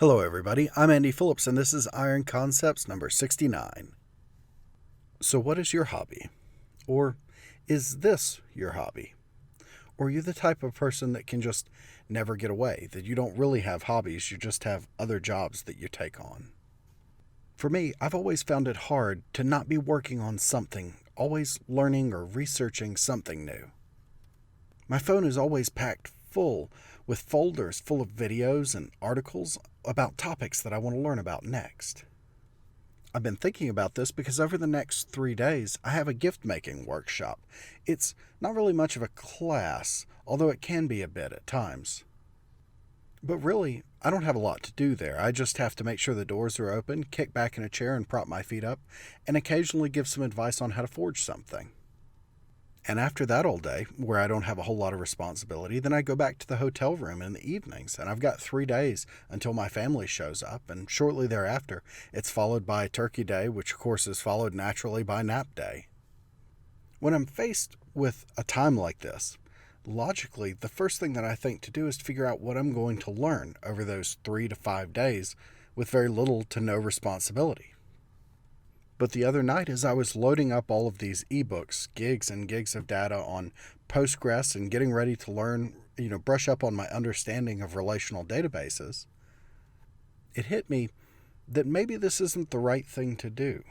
Hello everybody, I'm Andy Phillips and this is Iron Concepts number 69. So what is your hobby? Or is this your hobby? Or are you the type of person that can just never get away, that you don't really have hobbies, you just have other jobs that you take on? For me, I've always found it hard to not be working on something, always learning or researching something new. My phone is always packed full with folders full of videos and articles about topics that I want to learn about next. I've been thinking about this because over the next 3 days, I have a gift making workshop. It's not really much of a class, although it can be a bit at times. But really, I don't have a lot to do there. I just have to make sure the doors are open, kick back in a chair and prop my feet up, and occasionally give some advice on how to forge something. And after that all day, where I don't have a whole lot of responsibility, then I go back to the hotel room in the evenings, and I've got 3 days until my family shows up, and shortly thereafter, it's followed by Turkey Day, which of course is followed naturally by Nap Day. When I'm faced with a time like this, logically, the first thing that I think to do is to figure out what I'm going to learn over those 3 to 5 days with very little to no responsibility. But the other night, as I was loading up all of these ebooks, gigs and gigs of data on Postgres and getting ready to learn, brush up on my understanding of relational databases, it hit me that maybe this isn't the right thing to do.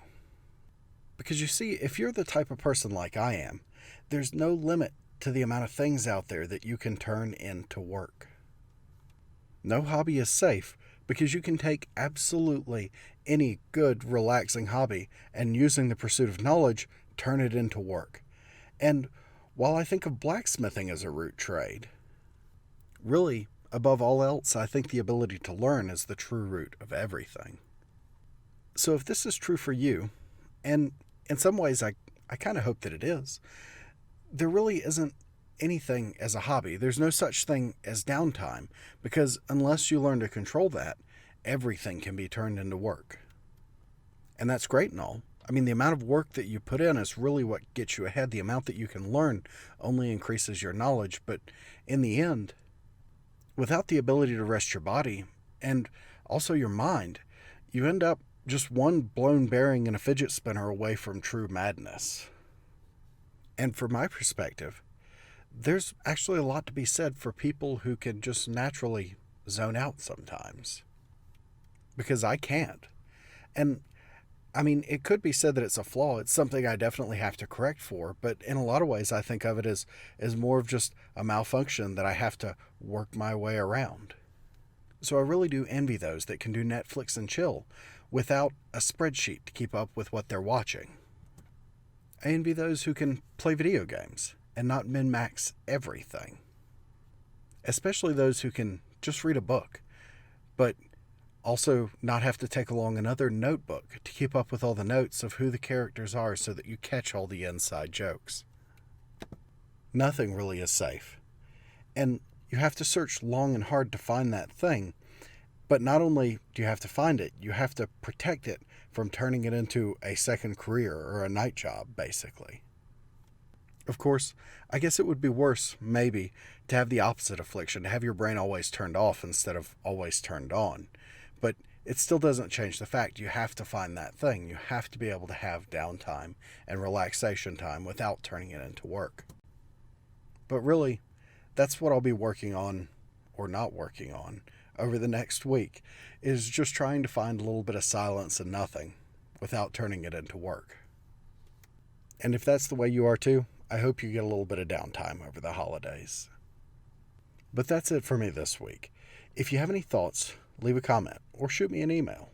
Because you see, if you're the type of person like I am, there's no limit to the amount of things out there that you can turn into work. No hobby is safe, because you can take absolutely any good, relaxing hobby and using the pursuit of knowledge, turn it into work. And while I think of blacksmithing as a root trade, really, above all else, I think the ability to learn is the true root of everything. So if this is true for you, and in some ways I kind of hope that it is, there really isn't anything as a hobby. There's no such thing as downtime, because unless you learn to control that, everything can be turned into work. And that's great and all. I mean, the amount of work that you put in is really what gets you ahead. The amount that you can learn only increases your knowledge. But in the end, without the ability to rest your body and also your mind, you end up just one blown bearing and a fidget spinner away from true madness. And from my perspective, there's actually a lot to be said for people who can just naturally zone out sometimes. Because I can't. And I mean, it could be said that it's a flaw. It's something I definitely have to correct for. But in a lot of ways, I think of it as more of just a malfunction that I have to work my way around. So I really do envy those that can do Netflix and chill without a spreadsheet to keep up with what they're watching. I envy those who can play video games and not min-max everything. Especially those who can just read a book, but also not have to take along another notebook to keep up with all the notes of who the characters are so that you catch all the inside jokes. Nothing really is safe. And you have to search long and hard to find that thing, but not only do you have to find it, you have to protect it from turning it into a second career or a night job, basically. Of course, I guess it would be worse, maybe, to have the opposite affliction, to have your brain always turned off instead of always turned on. But it still doesn't change the fact you have to find that thing. You have to be able to have downtime and relaxation time without turning it into work. But really, that's what I'll be working on, or not working on, over the next week, is just trying to find a little bit of silence and nothing without turning it into work. And if that's the way you are too, I hope you get a little bit of downtime over the holidays. But that's it for me this week. If you have any thoughts, leave a comment or shoot me an email.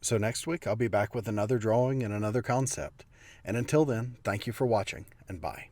So next week I'll be back with another drawing and another concept. And until then, thank you for watching and bye.